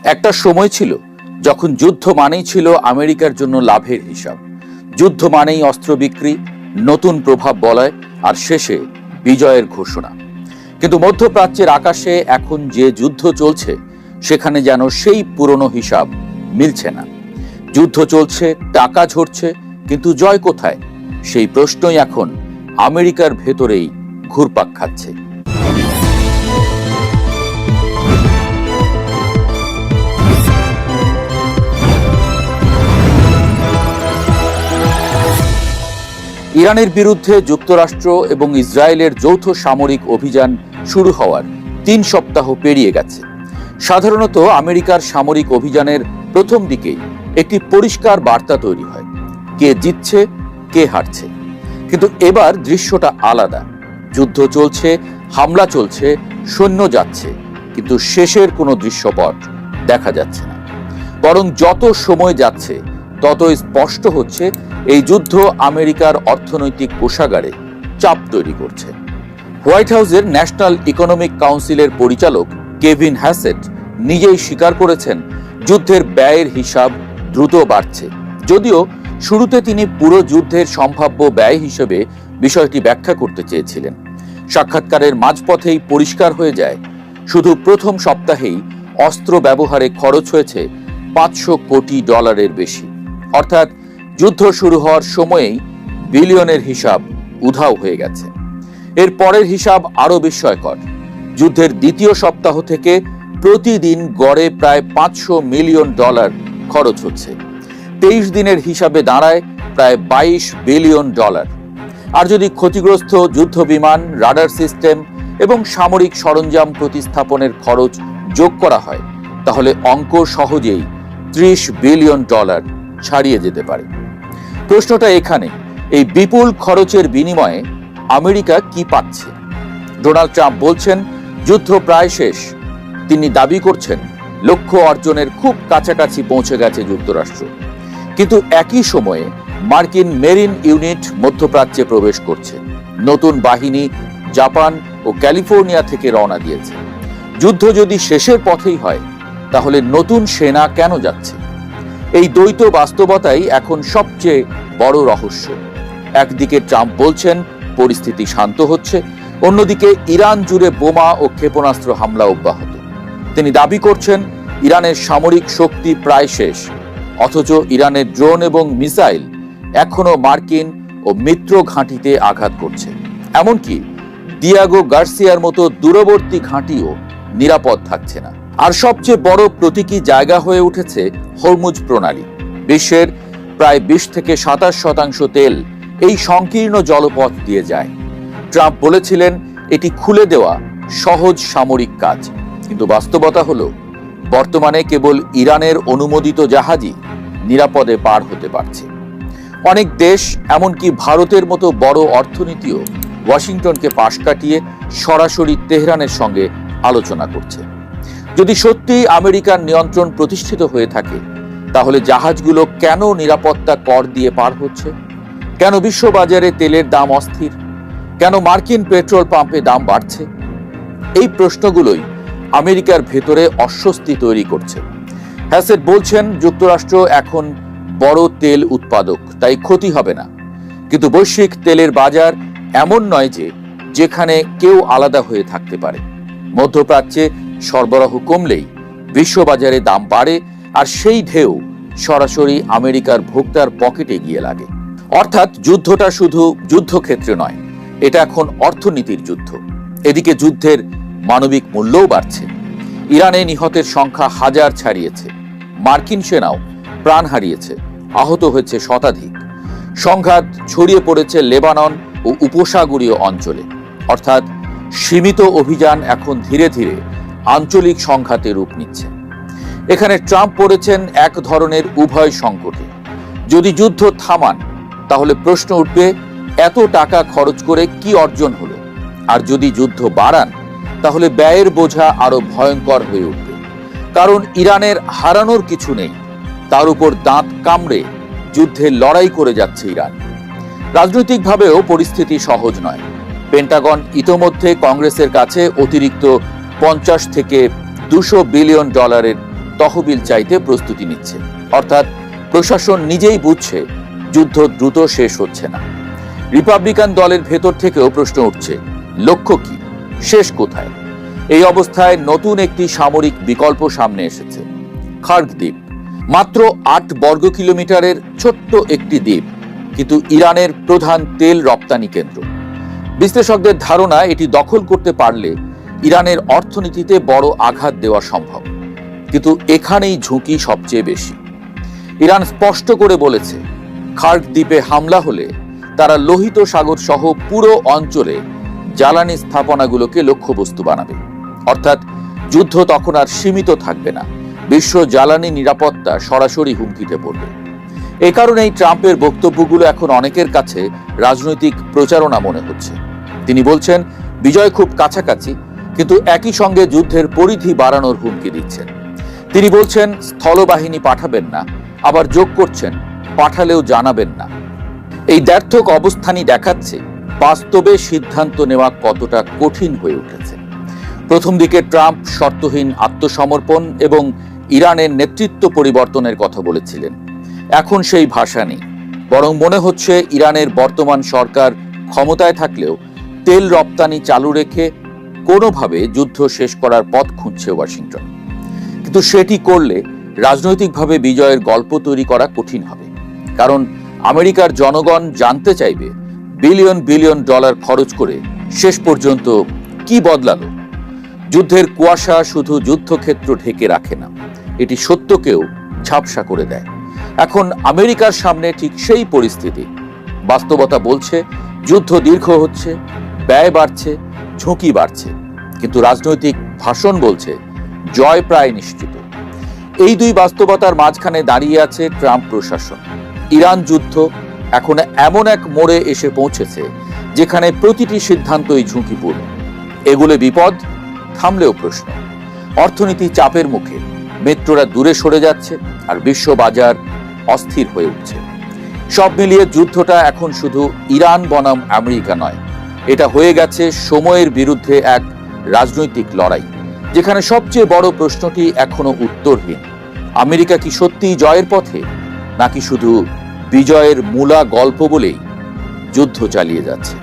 একটা সময় ছিল যখন যুদ্ধ মানেই ছিল আমেরিকার জন্য লাভের হিসাব। যুদ্ধ মানেই অস্ত্র বিক্রি, নতুন প্রভাব বলয় আর শেষে বিজয়ের ঘোষণা। কিন্তু মধ্যপ্রাচ্যের আকাশে এখন যে যুদ্ধ চলছে সেখানে যেন সেই পুরনো হিসাব মিলছে না। যুদ্ধ চলছে, টাকা ঝরছে, কিন্তু জয় কোথায়? সেই প্রশ্নই এখন আমেরিকার ভেতরেই ঘুরপাক খাচ্ছে। ইরানের বিরুদ্ধে যুক্তরাষ্ট্র এবং ইসরায়েলের যৌথ সামরিক অভিযান শুরু হওয়ার ৩ সপ্তাহ পেরিয়ে গেছে। সাধারণত আমেরিকার সামরিক অভিযানের প্রথম দিকেই একটি পরিষ্কার বার্তা তৈরি হয়, কে জিতছে, কে হারছে। কিন্তু এবার দৃশ্যটা আলাদা। যুদ্ধ চলছে, হামলা চলছে, সৈন্য যাচ্ছে, কিন্তু শেষের কোনো দৃশ্যপট দেখা যাচ্ছে না। বরং যত সময় যাচ্ছে ততই স্পষ্ট হচ্ছে এই যুদ্ধ আমেরিকার অর্থনৈতিক কোষাগারে চাপ তৈরি করছে। হোয়াইট হাউসের ন্যাশনাল ইকোনমিক কাউন্সিলের পরিচালক কেভিন হ্যাসেট নিজেই স্বীকার করেছেন যুদ্ধের ব্যয়ের হিসাব দ্রুত বাড়ছে। যদিও শুরুতে তিনি পুরো যুদ্ধের সম্ভাব্য ব্যয় হিসেবে বিষয়টি ব্যাখ্যা করতে চেয়েছিলেন। সাক্ষাৎকারের মাঝপথেই পরিষ্কার হয়ে যায় শুধু প্রথম সপ্তাহেই অস্ত্র ব্যবহারে খরচ হয়েছে $500 কোটি বেশি। অর্থাৎ যুদ্ধ শুরু হওয়ার সময়েই বিলিয়নের হিসাব উধাও হয়ে গেছে। এর পরের হিসাব আরো বিস্ময়কর। যুদ্ধের দ্বিতীয় সপ্তাহ থেকে প্রতিদিন গড়ে প্রায় $500 মিলিয়ন খরচ হচ্ছে। 23 দিনের হিসাবে দাঁড়ায় প্রায় $22 বিলিয়ন। আর যদি ক্ষতিগ্রস্ত যুদ্ধ বিমান, রাডার সিস্টেম এবং সামরিক সরঞ্জাম প্রতিস্থাপনের খরচ যোগ করা হয়, তাহলে অঙ্ক সহজেই $30 বিলিয়ন ছাড়িয়ে যেতে পারে। প্রশ্নটা এখানে, এই বিপুল খরচের বিনিময়ে আমেরিকা কি পাচ্ছে? ডোনাল্ড ট্রাম্প বলছেন যুদ্ধ প্রায় শেষ। তিনি দাবি করছেন লক্ষ্য অর্জনের খুব কাছাকাছি পৌঁছে গেছে যুক্তরাষ্ট্র। কিন্তু একই সময়ে মার্কিন মেরিন ইউনিট মধ্যপ্রাচ্যে প্রবেশ করছে। নতুন বাহিনী জাপান ও ক্যালিফোর্নিয়া থেকে রওনা দিয়েছে। যুদ্ধ যদি শেষের পথেই হয়, তাহলে নতুন সেনা কেন যাচ্ছে? এই দ্বৈত বাস্তবতাই এখন সবচেয়ে বড় রহস্য। একদিকে ট্রাম্প বলছেন পরিস্থিতি শান্ত হচ্ছে, অন্যদিকে ইরান জুড়ে বোমা ও ক্ষেপণাস্ত্র হামলা অব্যাহত। তিনি দাবি করছেন ইরানের সামরিক শক্তি প্রায় শেষ, অথচ ইরানের ড্রোন এবং মিসাইল এখনো মার্কিন ও মিত্র ঘাঁটিতে আঘাত করছে। এমনকি দিয়াগো গার্সিয়ার মতো দূরবর্তী ঘাঁটিও নিরাপদ থাকছে না। আর সবচেয়ে বড় প্রতীকী জায়গা হয়ে উঠেছে হরমুজ প্রণালী। বিশ্বের প্রায় 20 থেকে 27% তেল এই সংকীর্ণ জলপথ দিয়ে যায়। ট্রাম্প বলেছিলেন এটি খুলে দেওয়া সহজ সামরিক কাজ, কিন্তু বাস্তবতা হলো বর্তমানে কেবল ইরানের অনুমোদিত জাহাজই নিরাপদে পার হতে পারছে। অনেক দেশ, এমনকি ভারতের মতো বড় অর্থনীতিও ওয়াশিংটনকে পাশ কাটিয়ে সরাসরি তেহরানের সঙ্গে আলোচনা করছে। যদি সত্যি আমেরিকার নিয়ন্ত্রণ প্রতিষ্ঠিত হয়ে থাকে, তাহলে জাহাজগুলো কেন নিরাপত্তা কর দিয়ে পার হচ্ছে? কেন বিশ্ববাজারে তেলের দাম অস্থির? কেন মার্কিন পেট্রোল পাম্পে দাম বাড়ছে? এই প্রশ্নগুলোই আমেরিকার ভেতরে অস্বস্তি তৈরি করছে। হ্যাসেট বলছেন যুক্তরাষ্ট্র এখন বড় তেল উৎপাদক, তাই ক্ষতি হবে না। কিন্তু বৈশ্বিক তেলের বাজার এমন নয় যে যেখানে কেউ আলাদা হয়ে থাকতে পারে। মধ্যপ্রাচ্যে সরবরাহ কমলেই বিশ্ববাজারে দাম বাড়ে, আর সেই ঢেউ সরাসরি আমেরিকার ভোক্তার পকেটে গিয়ে লাগে। অর্থাৎ যুদ্ধটা শুধু যুদ্ধক্ষেত্রে নয়, এটা এখন অর্থনীতির যুদ্ধ। এদিকে যুদ্ধের মানবিক মূল্যও বাড়ছে। ইরানে নিহতের সংখ্যা 1000 ছাড়িয়েছে। মার্কিন সেনাও প্রাণ হারিয়েছে, আহত হয়েছে শতাধিক। সংঘাত ছড়িয়ে পড়েছে লেবানন ও উপসাগরীয় অঞ্চলে। অর্থাৎ সীমিত অভিযান এখন ধীরে ধীরে আঞ্চলিক সংঘাতে রূপ নিচ্ছে। এখানে ট্রাম্প পড়েছেন এক ধরনের উভয় সংকটে। যদি যুদ্ধ থামান, তাহলে প্রশ্ন উঠবে এত টাকা খরচ করে কি অর্জন হলো? আর যদি যুদ্ধ বাড়ান, তাহলে ব্যয়ের বোঝা আরো ভয়ঙ্কর হয়ে উঠবে। কারণ ইরানের হারানোর কিছু নেই, তার উপর দাঁত কামড়ে যুদ্ধে লড়াই করে যাচ্ছে ইরান। রাজনৈতিকভাবেও পরিস্থিতি সহজ নয়। পেন্টাগন ইতোমধ্যে কংগ্রেসের কাছে অতিরিক্ত $50 থেকে $200 বিলিয়ন তহবিল চাইতে প্রস্তুতি নিচ্ছে। অর্থাৎ প্রশাসন নিজেই বুঝছে যুদ্ধ দ্রুত শেষ হচ্ছে না। রিপাবলিকান দলের ভেতর থেকেও প্রশ্ন উঠছে, লক্ষ্য কি, শেষ কোথায়? এই অবস্থায় নতুন একটি সামরিক বিকল্প সামনে এসেছে, খার্গ দ্বীপ। মাত্র ৮ বর্গ কিলোমিটারের ছোট্ট একটি দ্বীপ, কিন্তু ইরানের প্রধান তেল রপ্তানি কেন্দ্র। বিশ্লেষকদের ধারণা এটি দখল করতে পারলে ইরানের অর্থনীতিতে বড় আঘাত দেওয়া সম্ভব। কিন্তু এখানেই ঝুঁকি সবচেয়ে বেশি। ইরান স্পষ্ট করে বলেছে, খার্গ দ্বীপে হামলা হলে তারা লোহিত সাগর সহ পুরো অঞ্চলে জ্বালানি স্থাপনাগুলোকে লক্ষ্যবস্তু বানাবে। অর্থাৎ যুদ্ধ তখন আর সীমিত থাকবে না, বিশ্ব জ্বালানি নিরাপত্তা সরাসরি হুমকিতে পড়বে। এ কারণেই ট্রাম্পের বক্তব্যগুলো এখন অনেকের কাছে রাজনৈতিক প্রচারণা মনে হচ্ছে। তিনি বলছেন বিজয় খুব কাছাকাছি, কিন্তু একই সঙ্গে যুদ্ধের পরিধি বাড়ানোর হুমকি দিচ্ছেন। তিনি বলছেন স্থলবাহিনী পাঠাবেন না, আবার যোগ করছেন পাঠালেও জানাবেন না। এই দ্ব্যর্থক অবস্থানই দেখাচ্ছে বাস্তবে সিদ্ধান্ত নেওয়া কতটা কঠিন হয়ে উঠেছে। প্রথম দিকে ট্রাম্প শর্তহীন আত্মসমর্পণ এবং ইরানের নেতৃত্ব পরিবর্তনের কথা বলেছিলেন। এখন সেই ভাষা নেই, বরং মনে হচ্ছে ইরানের বর্তমান সরকার ক্ষমতায় থাকলেও তেল রপ্তানি চালু রেখে কোনোভাবে যুদ্ধ শেষ করার পথ খুঁজছে ওয়াশিংটন। কিন্তু সেটি করলে রাজনৈতিকভাবে বিজয়ের গল্প তৈরি করা কঠিন হবে। কারণ আমেরিকার জনগণ জানতে চাইবে বিলিয়ন বিলিয়ন ডলার খরচ করে শেষ পর্যন্ত কি বদলালো। যুদ্ধের কুয়াশা শুধু যুদ্ধক্ষেত্র ঢেকে রাখে না, এটি সত্যকেও ঝাপসা করে দেয়। এখন আমেরিকার সামনে ঠিক সেই পরিস্থিতি। বাস্তবতা বলছে যুদ্ধ দীর্ঘ হচ্ছে, ব্যয় বাড়ছে, ঝুঁকি বাড়ছে, কিন্তু রাজনৈতিক ভাষণ বলছে জয় প্রায় নিশ্চিত। এই দুই বাস্তবতার মাঝখানে দাঁড়িয়ে আছে ট্রাম্প প্রশাসন। ইরান যুদ্ধ এখন এমন এক মোড়ে এসে পৌঁছেছে যেখানে প্রতিটি সিদ্ধান্তই ঝুঁকিপূর্ণ। এগুলো বিপদ, থামলেও প্রশ্ন। অর্থনীতি চাপের মুখে, মেট্রোরা দূরে সরে যাচ্ছে, আর বিশ্ব বাজার অস্থির হয়ে উঠছে। সব মিলিয়ে যুদ্ধটা এখন শুধু ইরান বনাম আমেরিকা নয়, এটা হয়ে গেছে সময়ের বিরুদ্ধে এক রাজনৈতিক লড়াই, যেখানে সবচেয়ে বড় প্রশ্নটি এখনো উত্তরহীন। আমেরিকা কি সত্যিই জয়ের পথে, নাকি শুধু বিজয়ের মূলা গল্প বলেই যুদ্ধ চালিয়ে যাচ্ছে?